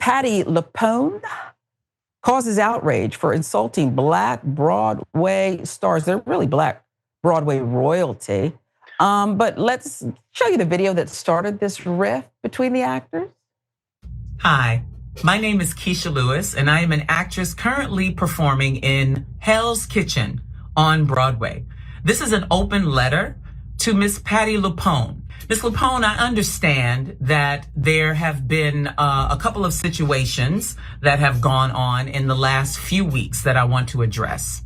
Patti LuPone causes outrage for insulting Black Broadway stars. They're really Black Broadway royalty. But let's show you the video that started this rift between the actors. Hi, my name is Kecia Lewis, and I am an actress currently performing in Hell's Kitchen on Broadway. This is an open letter to Miss Patti LuPone. Miss LuPone, I understand that there have been a couple of situations that have gone on in the last few weeks that I want to address.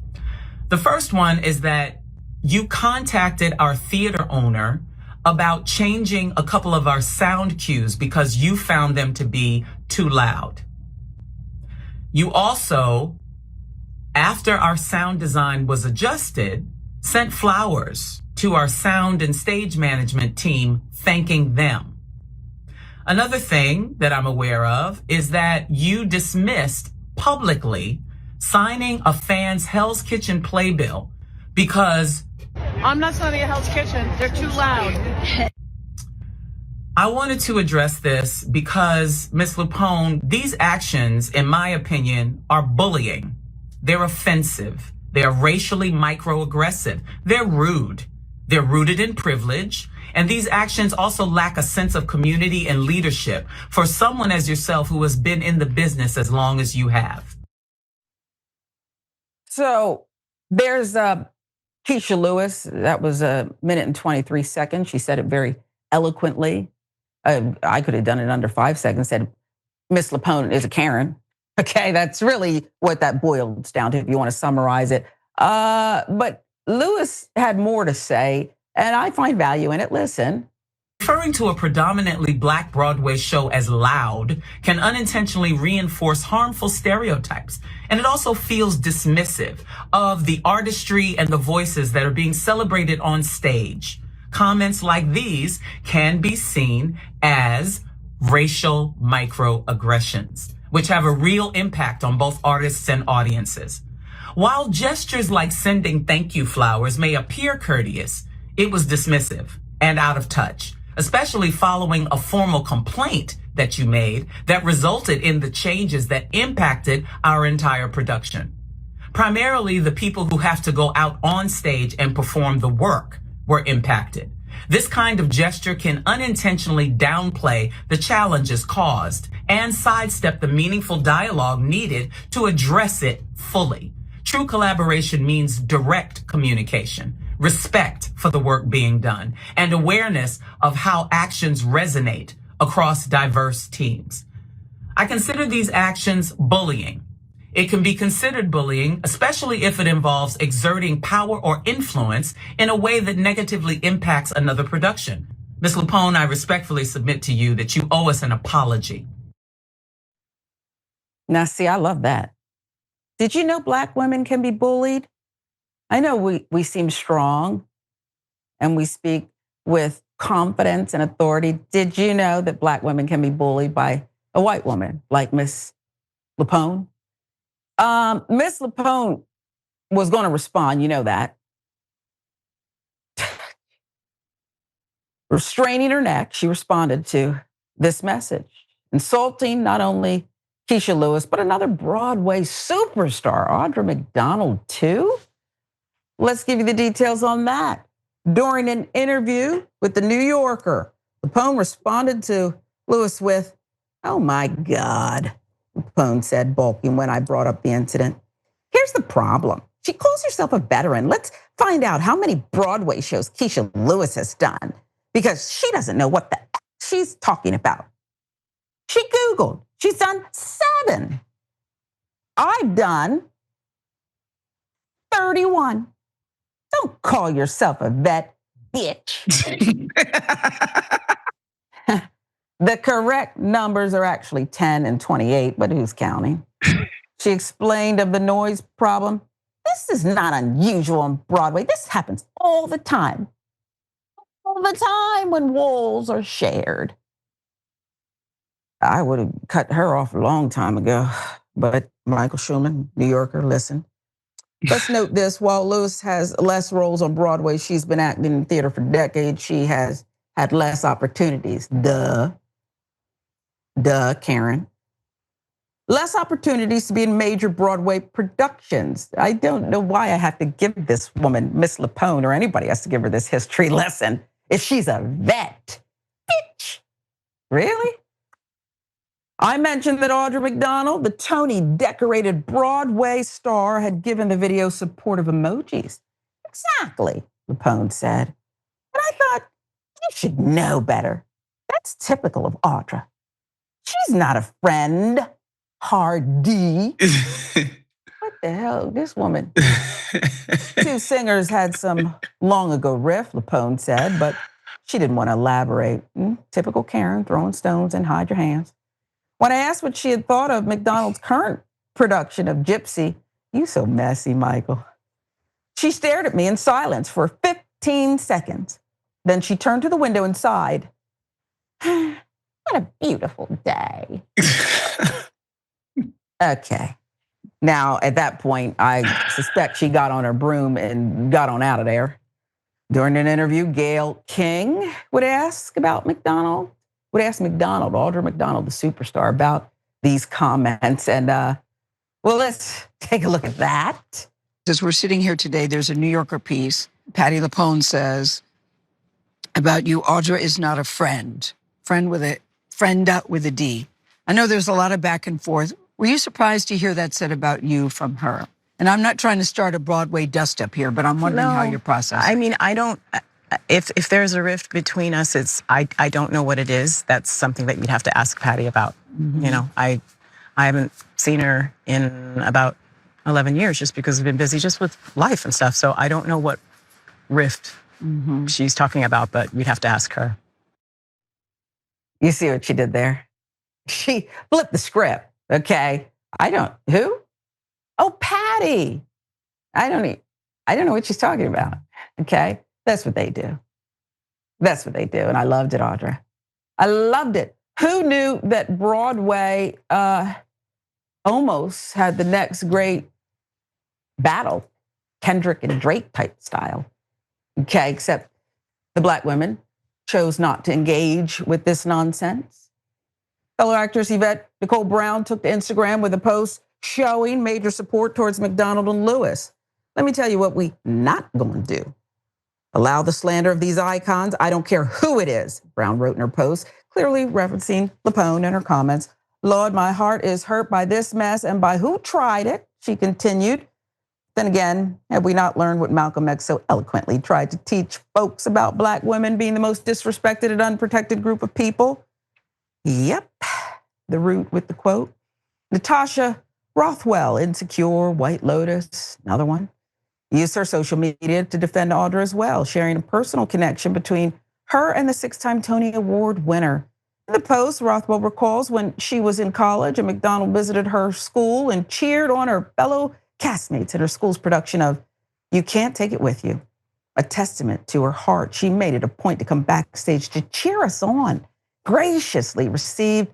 The first one is that you contacted our theater owner about changing a couple of our sound cues because you found them to be too loud. You also, after our sound design was adjusted, sent flowers to our sound and stage management team, thanking them. Another thing that I'm aware of is that you dismissed publicly signing a fan's Hell's Kitchen playbill because I'm not signing a Hell's Kitchen. They're too loud. I wanted to address this because, Ms. LuPone, these actions, in my opinion, are bullying. They're offensive. They're racially microaggressive. They're rude. They're rooted in privilege. And these actions also lack a sense of community and leadership for someone as yourself who has been in the business as long as you have. So there's Kecia Lewis. That was 1 minute and 23 seconds. She said it very eloquently. I could have done it under 5 seconds. Said Miss LuPone is a Karen. Okay, that's really what that boils down to if you want to summarize it. But Lewis had more to say, and I find value in it. Listen. Referring to a predominantly Black Broadway show as loud can unintentionally reinforce harmful stereotypes. And it also feels dismissive of the artistry and the voices that are being celebrated on stage. Comments like these can be seen as racial microaggressions, which have a real impact on both artists and audiences. While gestures like sending thank you flowers may appear courteous, it was dismissive and out of touch, especially following a formal complaint that you made that resulted in the changes that impacted our entire production. Primarily, the people who have to go out on stage and perform the work were impacted. This kind of gesture can unintentionally downplay the challenges caused and sidestep the meaningful dialogue needed to address it fully. True collaboration means direct communication, respect for the work being done, and awareness of how actions resonate across diverse teams. I consider these actions bullying. It can be considered bullying, especially if it involves exerting power or influence in a way that negatively impacts another production. Ms. LuPone, I respectfully submit to you that you owe us an apology. Now, see, I love that. Did you know Black women can be bullied? I know we seem strong and we speak with confidence and authority. Did you know that Black women can be bullied by a white woman like Miss LuPone? Miss LuPone was going to respond, you know that. Restraining her neck, she responded to this message, insulting not only Kecia Lewis, but another Broadway superstar, Audra McDonald, too. Let's give you the details on that. During an interview with The New Yorker, LuPone responded to Lewis with, "Oh my God," LuPone said, balking when I brought up the incident. "Here's the problem. She calls herself a veteran. Let's find out how many Broadway shows Kecia Lewis has done, because she doesn't know what the she's talking about." She Googled. She's done 7. I've done 31. Don't call yourself a vet, bitch. The correct numbers are actually 10 and 28, but who's counting? She explained of the noise problem. "This is not unusual on Broadway. This happens all the time. All the time when walls are shared." I would have cut her off a long time ago, but Michael Schumann, New Yorker, listen. Let's note this, while Lewis has less roles on Broadway, she's been acting in theater for decades. She has had less opportunities. Duh, Karen. less opportunities to be in major Broadway productions. I don't know why I have to give this woman, Miss LuPone, or anybody has to give her this history lesson if she's a vet. Bitch. Really? I mentioned that Audra McDonald, the Tony-decorated Broadway star, had given the video supportive emojis. Exactly, LuPone said. But I thought, you should know better. That's typical of Audra. She's not a friend, Hardy. What the hell, this woman? Two singers had some long ago riff, LuPone said, but she didn't want to elaborate. Typical Karen, throwing stones and hide your hands. When I asked what she had thought of McDonald's current production of Gypsy, you so messy, Michael. She stared at me in silence for 15 seconds. Then she turned to the window and sighed. What a beautiful day. Okay. Now, at that point, I suspect she got on her broom and got on out of there. During an interview, Gayle King would ask McDonald, Audra McDonald, the superstar, about these comments. And well, let's take a look at that. As we're sitting here today, there's a New Yorker piece. Patti LuPone says about you, Audra is not a friend. Friend with a D. I know there's a lot of back and forth. Were you surprised to hear that said about you from her? And I'm not trying to start a Broadway dust up here, but I'm wondering how you're processing. I mean, I don't. If there's a rift between us, it's I don't know what it is. That's something that you'd have to ask Patti about. Mm-hmm. You know, I haven't seen her in about 11 years just because we've been busy just with life and stuff. So I don't know what rift she's talking about, but we'd have to ask her. You see what she did there? She flipped the script. Okay, who? Oh, Patti. I don't know what she's talking about. Okay, that's what they do. That's what they do, and I loved it, Audra. I loved it. Who knew that Broadway almost had the next great battle, Kendrick and Drake type style? Okay, except the Black women chose not to engage with this nonsense. Fellow actress Yvette Nicole Brown took to Instagram with a post showing major support towards McDonald and Lewis. Let me tell you what we not going to do. Allow the slander of these icons. I don't care who it is, Brown wrote in her post, clearly referencing LuPone in her comments. Lord, my heart is hurt by this mess and by who tried it, she continued. Then again, have we not learned what Malcolm X so eloquently tried to teach folks about Black women being the most disrespected and unprotected group of people? Yep, the root with the quote. Natasha Rothwell, Insecure, White Lotus, another one, used her social media to defend Audra as well, sharing a personal connection between her and the 6-time Tony Award winner. In the post, Rothwell recalls when she was in college and McDonald visited her school and cheered on her fellow castmates in her school's production of You Can't Take It With You. A testament to her heart, she made it a point to come backstage to cheer us on, graciously received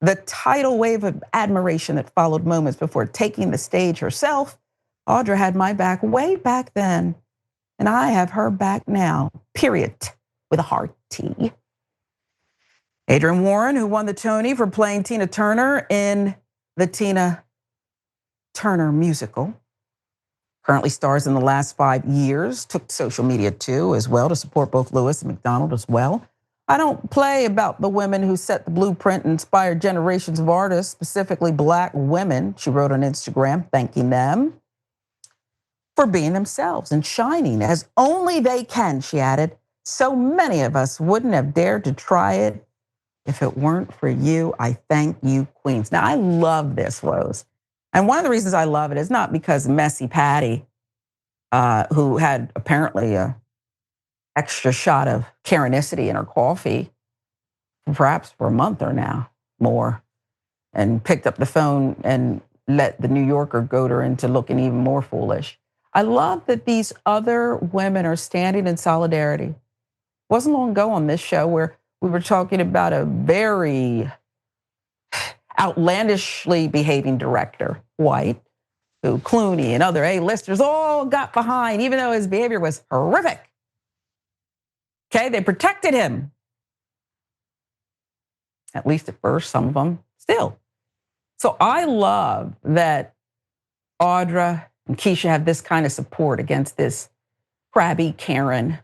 the tidal wave of admiration that followed moments before taking the stage herself. Audra had my back way back then, and I have her back now, period, with a hard T. Adrienne Warren, who won the Tony for playing Tina Turner in the Tina Turner musical, currently stars in the last 5 years, took to social media too as well to support both Lewis and McDonald as well. I don't play about the women who set the blueprint and inspired generations of artists, specifically Black women, she wrote on Instagram, thanking them for being themselves and shining as only they can, she added. So many of us wouldn't have dared to try it if it weren't for you. I thank you, queens. Now, I love this, Rose. And one of the reasons I love it is not because messy Patti, who had apparently a extra shot of Karenicity in her coffee, perhaps for a month or now more, and picked up the phone and let the New Yorker goad her into looking even more foolish. I love that these other women are standing in solidarity. It wasn't long ago on this show where we were talking about a very outlandishly behaving director, white, who Clooney and other A-listers all got behind, even though his behavior was horrific. Okay, they protected him. At least at first, some of them still. So I love that Audra and Kecia have this kind of support against this crabby Karen,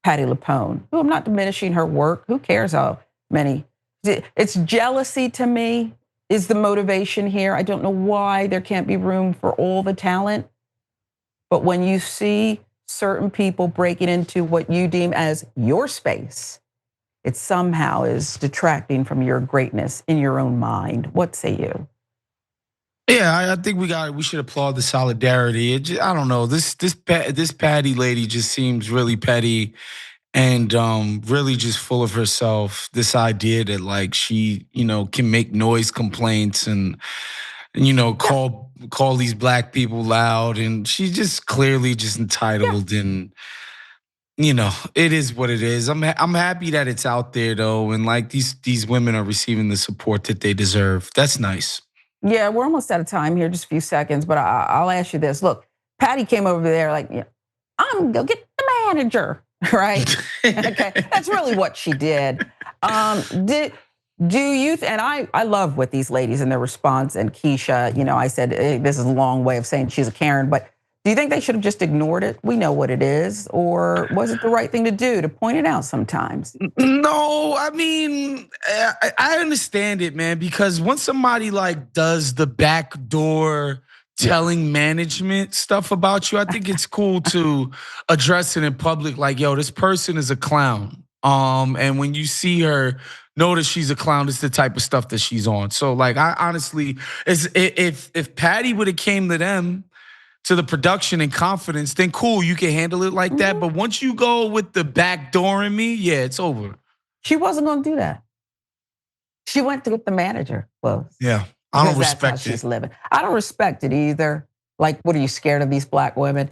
Patti LuPone, who I'm not diminishing her work. Who cares how many? It's jealousy to me is the motivation here. I don't know why there can't be room for all the talent. But when you see certain people breaking into what you deem as your space, it somehow is detracting from your greatness in your own mind. What say you? Yeah, I think we should applaud the solidarity. I don't know, this Patty lady just seems really petty and really just full of herself. This idea that like she, can make noise complaints and call these black people loud, and she's just clearly just entitled. And it is what it is. I'm happy that it's out there though, and like these women are receiving the support that they deserve. That's nice. Yeah, we're almost out of time here, just a few seconds, but I'll ask you this. Look, Patty came over there like, I'm gonna get the manager, right? Okay, that's really what she did. Do you, and I love what these ladies and their response, and Kecia, I said, this is a long way of saying she's a Karen, but do you think they should have just ignored it? We know what it is. Or was it the right thing to do to point it out sometimes? No, I mean, I understand it, man, because once somebody like does the backdoor telling management stuff about you, I think it's cool to address it in public like, yo, this person is a clown. And when you see her, notice she's a clown. It's the type of stuff that she's on. So like, I honestly, if Patty would have came to them, to the production and confidence, then cool, you can handle it like that. But once you go with the back door in me, yeah, it's over. She wasn't gonna do that. She went to get the manager. Well, yeah, I don't respect that's how she's living. I don't respect it either. Like, what are you scared of these black women?